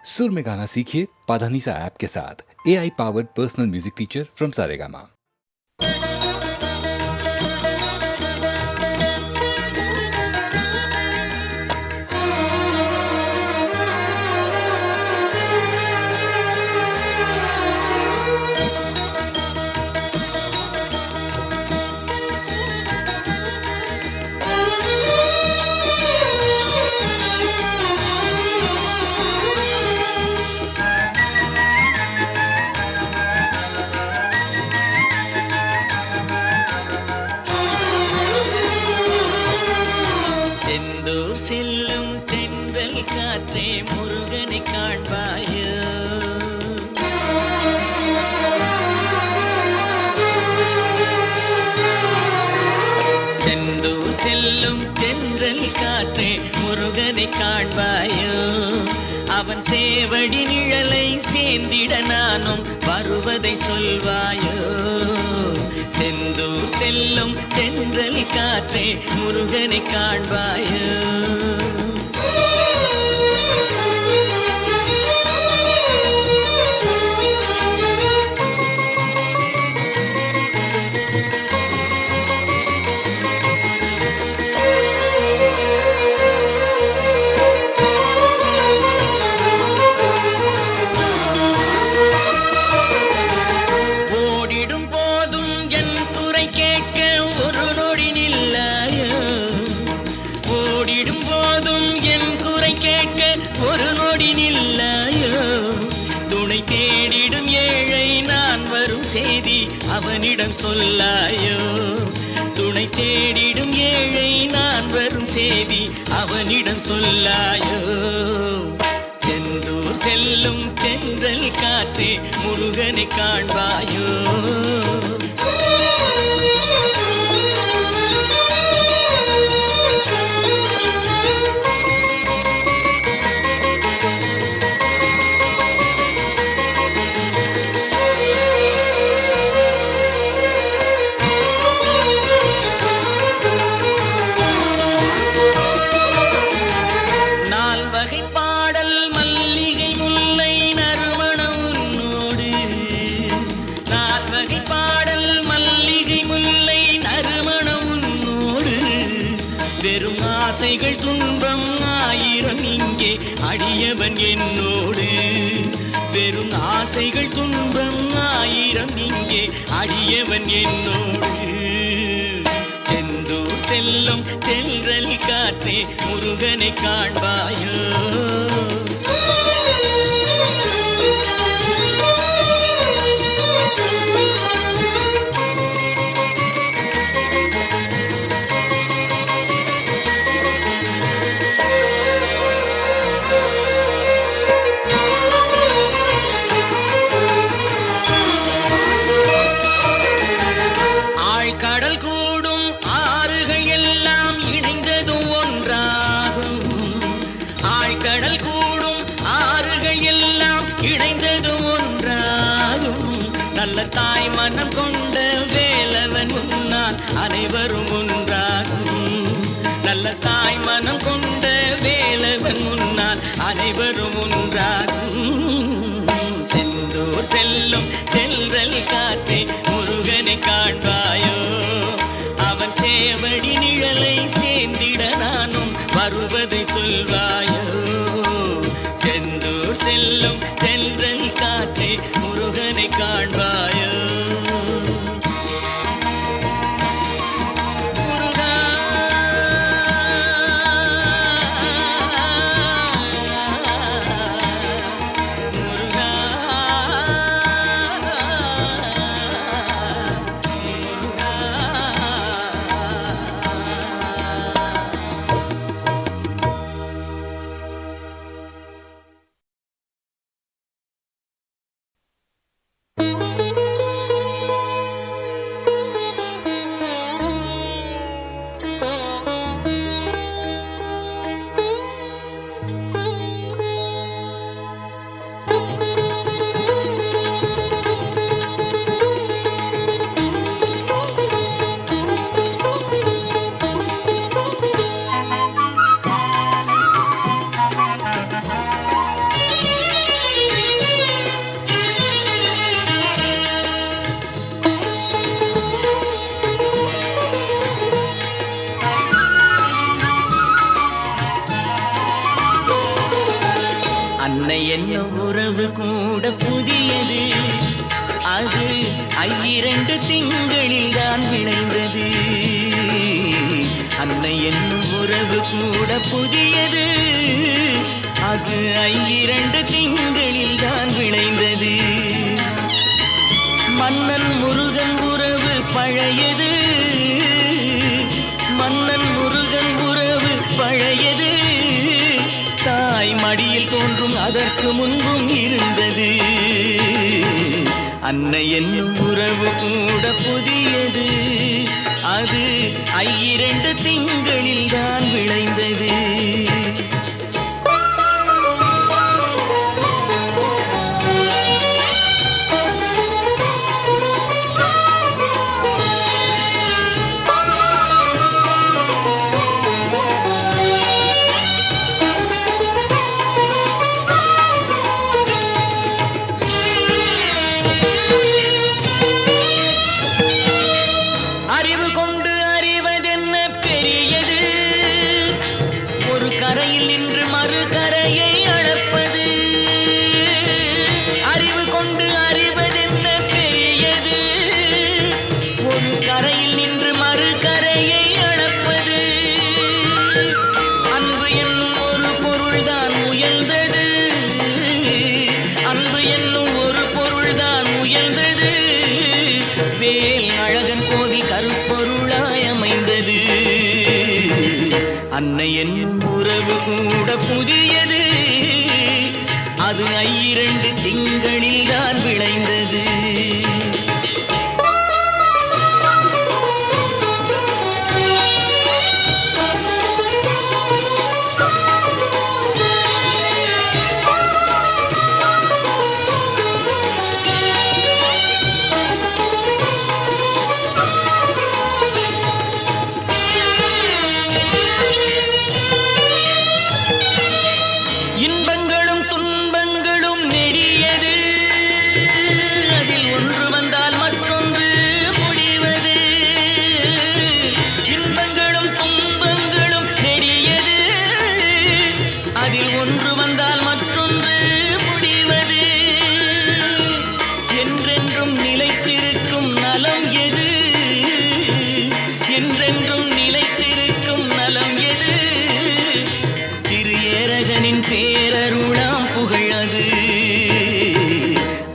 सुर में गाना सीखिए पाधानीसा ऐप के साथ। AI powered personal music teacher from Saregama. செல்லும் தென்றல் காற்றே முருகனை காண்பாயோ, செந்தூர் செல்லும் தென்றல் காற்றே முருகனை காண்பாயோ, அவன் சேவடி நிழலை சேர்ந்திட நானும் வருவதை சொல்வாயோ. செந்தூர் செல்லும் தென்றல் காற்றே முருகனை காண்பாயோ. ஒரு நொடி நில்லாயோ, துணை தேடிடும் ஏழை நான் வரும் செய்தி அவனிடம் சொல்லாயோ. துணை தேடிடும் ஏழை நான் வரும் செய்தி அவனிடம் சொல்லாயோ. செந்தூர் செல்லும் தென்றல் காற்றே முருகனை காண்பாயோ. வெறும் ஆசைகள் துன்பம் ஆயிரம் இங்கே அடியவன் என்னோடு. வெறும் ஆசைகள் துன்பம் ஆயிரம் இங்கே அடியவன் என்னோடு. செந்தூர் செல்லும் தென்றல் காற்றே முருகனை காண்பாயோ. கடல் கூடும் ஆறுகள் எல்லாம் இணைந்ததும் ஒன்றாகும். ஆழ்கடல் கூடும் ஆறுகள் எல்லாம் இணைந்ததும் ஒன்றாகும். நல்ல தாய் மனம் கொண்ட வேலவன் முன்னால் அனைவரும் ஒன்றாகும். நல்ல தாய் மனம் கொண்ட வேலவன் முன்னால் அனைவரும் ஒன்றாகும். செந்தூர் செல்லும் தென்றல் காற்றே முருகனை காண்பாயோ. அவன் சேவடி நிழலை சேர்ந்திட நானும் வருவதை சொல்வாயோ. செந்தூர் செல்லும் தென்றல் காற்றே முருகனை காண்பாயோ. அன்னை என்ன உறவு கூட புதியது, அது 2 திங்களில் தான் விளைந்தது. அன்னை என்னும் உறவு கூட புதியது, அது 2 திங்களில் தான் விளைந்தது. மன்னன் முருகன் உறவு பழையது, மன்னன் முருகன் உறவு பழையது, தாய் மடியில் தோன்றும் அதற்கு முன்பும் இருந்தது. அன்னை என்னும் உறவு கூட புதியது, அது 2 திங்களில் தான் விளைந்தது. அன்னை என்னும் உறவு கூட புதியது, அது 2 திங்களில் தான் விளைந்தது.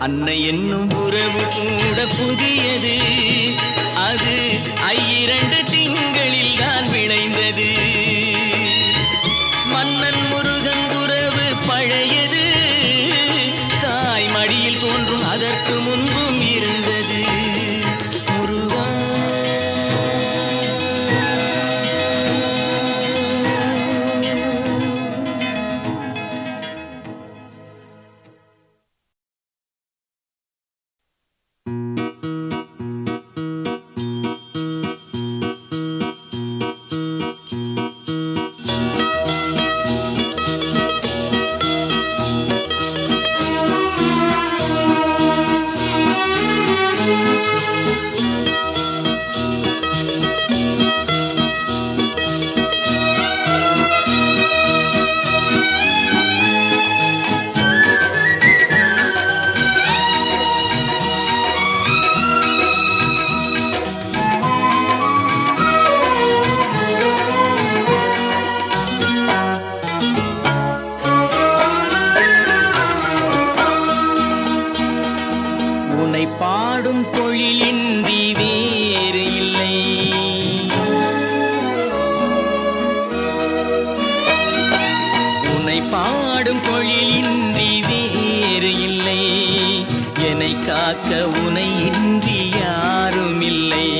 அன்னை என்னும் உறவு கூட புதியது, அது 2 திங்களில் தான் விளைந்தது. மன்னன் முருகன் உறவு பழையது, தாய் மடியில் தோன்றும் அதற்கு முன்பும் இருந்தது. முருகா பாடும் தொழிலின்றி வேறு இல்லை, உன்னை பாடும் தொழிலின்றி வேறு இல்லை, என்னை காக்க உனை இன்றி யாரும் இல்லை.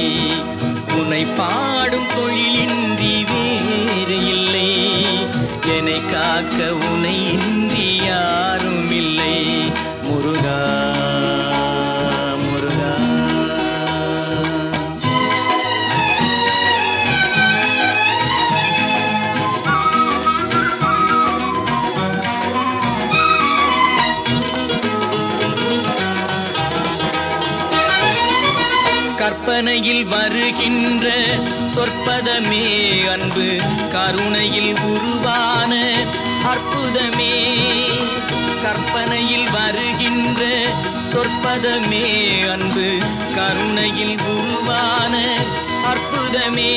உன்னை பாடும் தொழிலின்றி வேறு இல்லை, என்னை காக்க உனை இன்றி யாரும் இல்லை. முருகா கற்பனையில் வருகின்ற சொற்பதமே அன்பு, கருணையில் உருவான அற்புதமே. கற்பனையில் வருகின்ற சொற்பதமே அன்பு கருணையில் உருவான அற்புதமே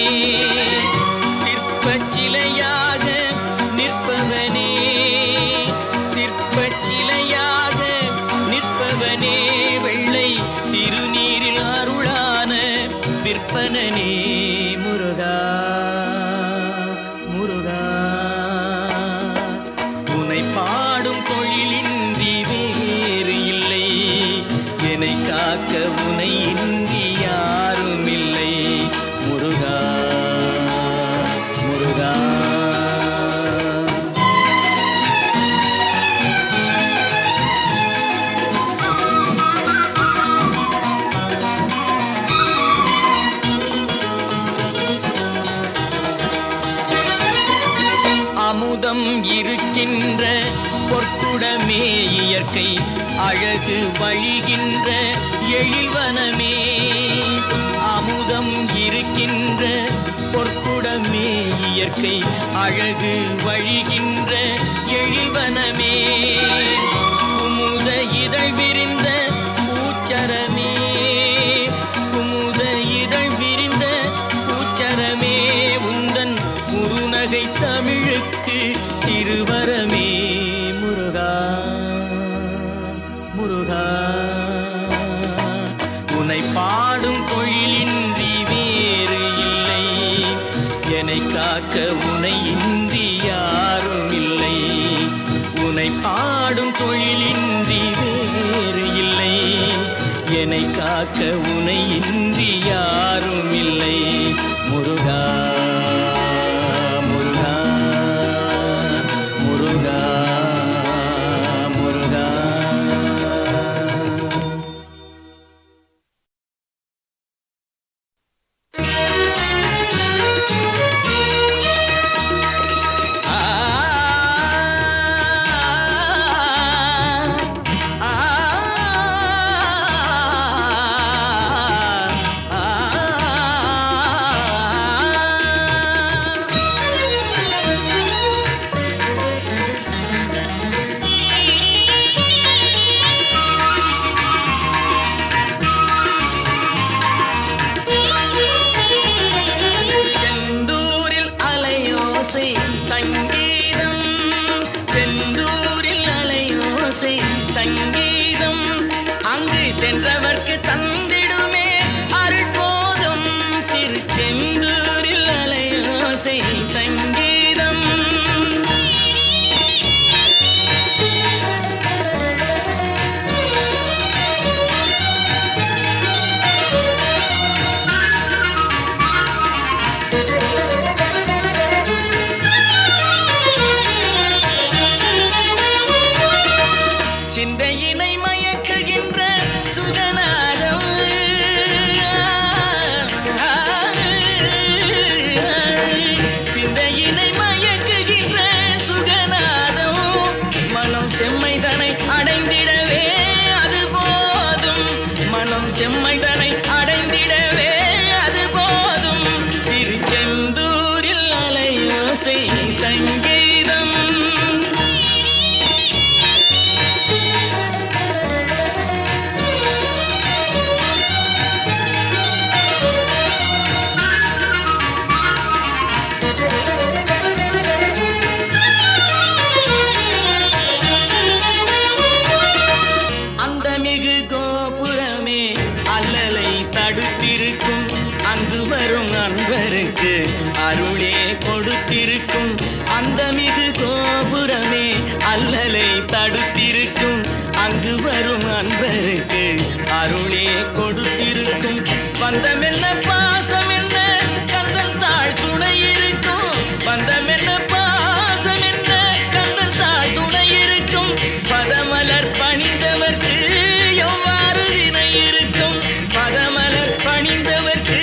சிற்பச் சிலையாக நிற்பவனே சிற்பச் சிலையாக நிற்பவனே வெள்ளை திருநீரில் அருளான விற்பனனே முருகா முருகா உன்னை பாடும் தொழிலின்றி வேறு இல்லை என்னை காக்க உன்னை இன்றி யாரும் இல்லை முருகா முருகா அமுதம் இருக்கின்ற பொற்குடமே இயற்கை அழகு வழிகின்ற எழில்வனமே அமுதம் இருக்கின்ற பொற்குடமே இயற்கை அழகு வழிகின்ற எழில்வனமே குமுத இதழ் விரிந்த பூச்சரமே குமுத இதழ் விரிந்த பூச்சரமே உந்தன் குறுநகை தமிழுக்கு திருவரமே முருகா முருகா உன்னை பாடும் தொழிலின்றி வேறு இல்லை என்னை காக்க உன்னை இன்றி யாரும் இல்லை உன்னை பாடும் தொழிலின்றி வேறு இல்லை என்னை காக்க உன்னை இன்றி யாரும் இல்லை முருகா முருகா முருகா முருகா செந்தூரில் அலையோசை சங்கீதம் செந்தூரில் அலையோசை சங்கீதம் அங்கு சென்றவர்க்கு தந்திடுமே அருள் போதும் திருச்செந்தூரில் அலையோசை சங்கீதம் சிந்தையினை மயக்குகின்ற சுகநாதம் சிந்தையினை மயக்குகின்ற சுகநாதம் மனம் செம்மைதனை அடைந்திடவே அது போதும் மனம் செம்மைதனை அடைந்திடவே அது போதும் திருச்செந்தூரில் அலையோசை சங்கீதம் அந்த மிகு கோபுரமே அல்லலை தடுத்திருக்கும் அங்கு வரும் அன்பருக்கு அருளே கொடுத்திருக்கும் அந்த மிகு கோபுரமே அல்லலை தடுத்திருக்கும் அங்கு வரும் அன்பருக்கு அருளே கொடுத்திருக்கும் பந்தமென்ன பாசம் என்ன கந்தன் தாழ் துணை இருக்கும் பந்தமென்ன பாசம் என்ன கந்தன் தாழ் துணை இருக்கும் பதமலர் பணிந்தவர்க்கு எவ்வாறு வினை இருக்கும் பதமலர் பணிந்தவர்க்கு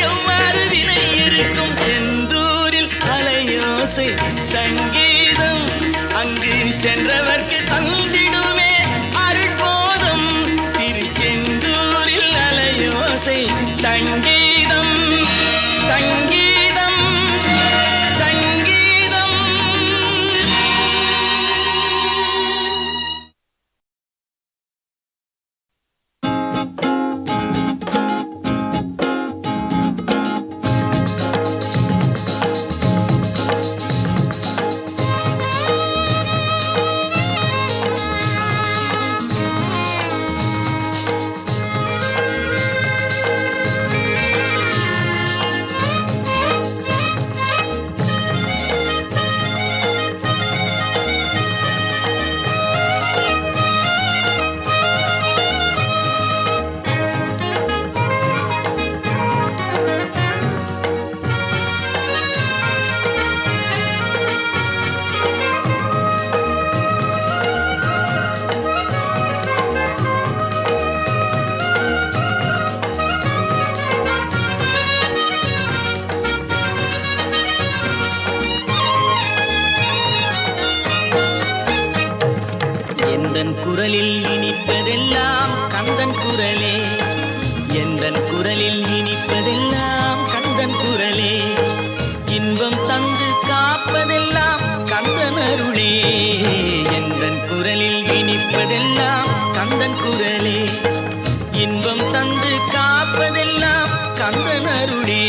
எவ்வாறு வினை இருக்கும் செந்தூரில் அலையோசை சங்கீதம் அங்கு சென்றவர்க்கு தந்திடுமே அருள் போதும் திருச்செந்தூரில் அலையோசை சங்கீதம் குரலில் இனிப்பதெல்லாம் கந்தன் குரலே, எந்தன் குரலில் இனிப்பதெல்லாம் கந்தன் குரலே, இன்பம் தந்து காப்பதெல்லாம் கந்தன் அருளே, எந்தன் குரலில் இனிப்பதெல்லாம் கந்தன் குரலே, இன்பம் தந்து காப்பதெல்லாம் கந்தன் அருளே,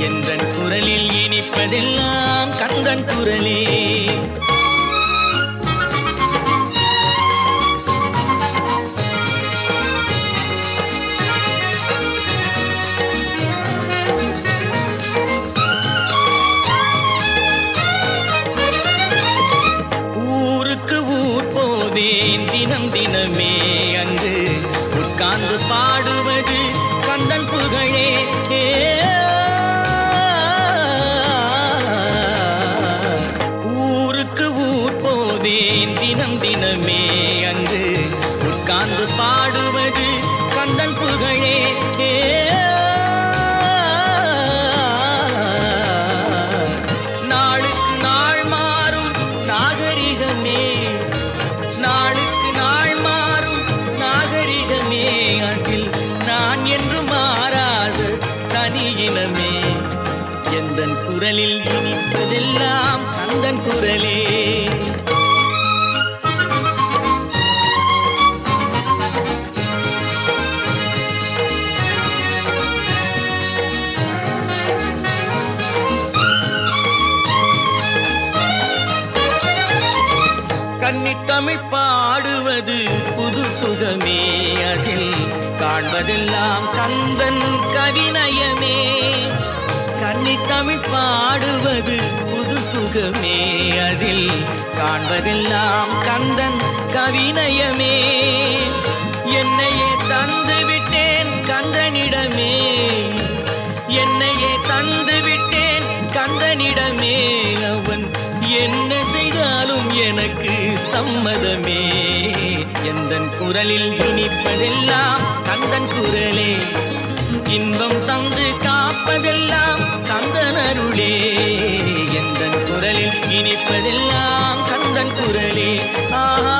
எந்தன் குரலில் இனிப்பதெல்லாம் கந்தன் குரலே. தினம் தினமே அங்கு உட்கார்ந்து பாடுவது கந்தன் புகழே, ஊருக்கு ஊர் போவேன் தினம் தினமே அங்கு உட்கார்ந்து பாடுவது கந்தன் புகழே, நாளுக்கு நாள் மாறும் நாகரிகமே, நாளுக்கு நாள் மாறும் நாகரிகமே, அதில் நான் என்று மாறாத தனியினமே, எந்தன் குரலில் இனிப்பதெல்லாம் கந்தன் குரலே. கன்னித்தமிழ் பாடுவது புது சுகமே, அதில் காண்பதெல்லாம் கந்தன் கவிநயமே, கன்னித்தமிழ் பாடுவது புது சுகமே, அதில் காண்பதெல்லாம் கந்தன் கவிநயமே, என்னையே தந்து விட்டேன் கந்தனிடமே, என்னையே தந்து விட்டேன் கந்தனிடமே, அவன் என்ன செய்தாலும் எனக்கு சம்மதமே, எந்தன் குரலில் இனிப்பதெல்லாம் கந்தன் குரலே, இன்பம் தந்து காப்பதெல்லாம் கந்தன் அருளே, எந்தன் குரலில் இனிப்பதெல்லாம் கந்தன் குரலே. ஆஹா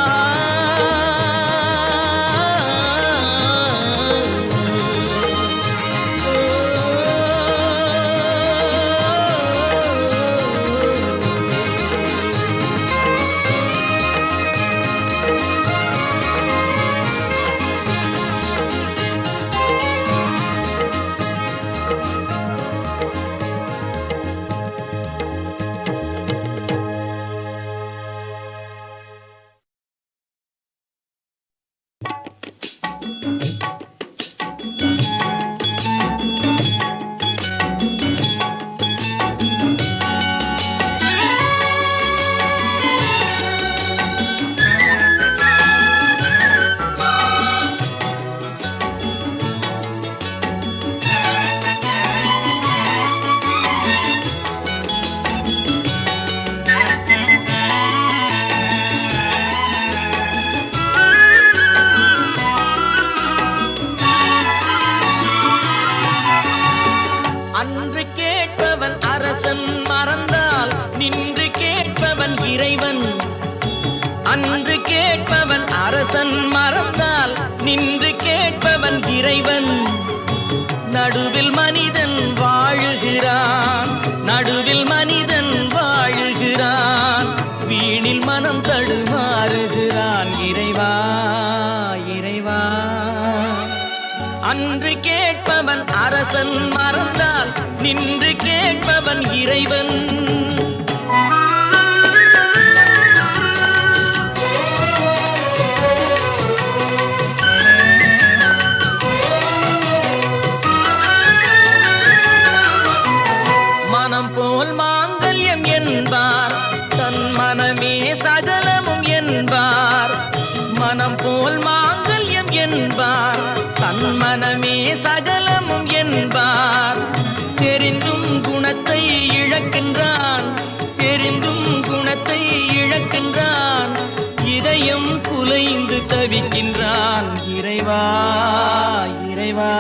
அன்று கேட்பவன் அரசன் மறந்தால் நின்று கேட்பவன் இறைவன், நடுவில் மனிதன் வாழுகிறான், நடுவில் மனிதன் வாழுகிறான், வீணில் மனம் தடுமாறுகிறான், இறைவா இறைவா. அன்று கேட்பவன் அரசன் மறந்தால் நின்று கேட்பவன் இறைவன், மனம் போல் மாங்கல்யம் என்பார், தன் மனமே சகலமும் என்பார், மனம் போல் மாங்கல்யம் என்பார், தன் மனமே சகலமும் என்பார், தெரிந்தும் குணத்தை இழக்கின்றான், தெரிந்தும் குணத்தை இழக்கின்றான், இதயம் குலைந்து தவிக்கின்றான், இறைவா இறைவா.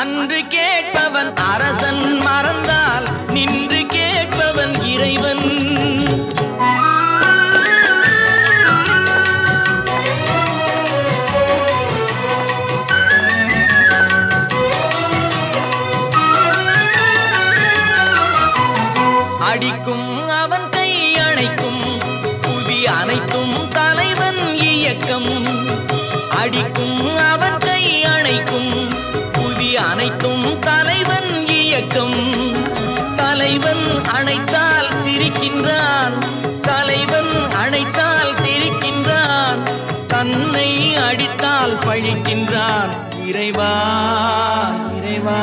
அன்று கேட்பவன் அரசன் மறந்தால் நின்று கேட்பவன் இறைவன், தலைவன் இயக்கம். அடிக்கும் அவன் கை அணைக்கும் புவி அனைத்தும் தலைவன் இயக்கம். தலைவன் அணைத்தால் சிரிக்கின்றான், தலைவன் அணைத்தால் சிரிக்கின்றான், தன்னை அடித்தால் பழிக்கின்றான். இறைவா இறைவா,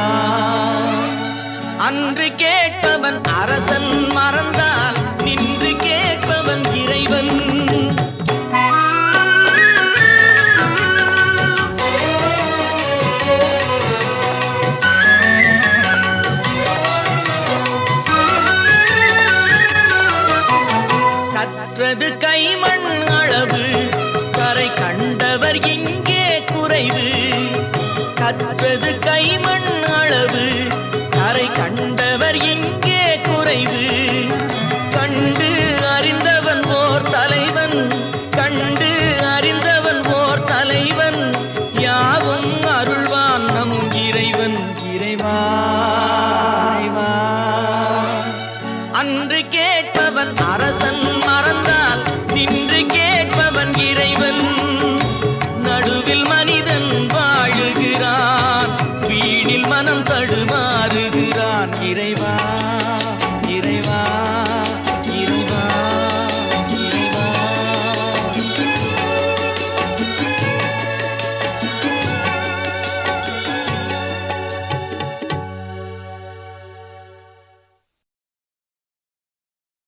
அன்று கேட்பவன் அரசன் மறந்தால் நின்று கேட்பவன் இறைவன். கற்றது கைமண் அளவு, கரை கண்டவர் இங்கே குறைவு. கற்றது கைமண் அளவு, கரை கண்டவர் இங்கே குறைவு. கண்டு அறிந்தவன் ஓர் தலைவன், கண்டு அறிந்தவன் ஓர் தலைவன், யாவும் அருள்வான் நம் இறைவன். இறைவா இறைவா, அன்று கேட்பவன் அரசன் மறந்தால் நின்று கேட்பவன் இறைவன். நடுவில் மனிதன் வாழுகிறான், வீணில் மனம் தடுமாறுகிறான். இறைவா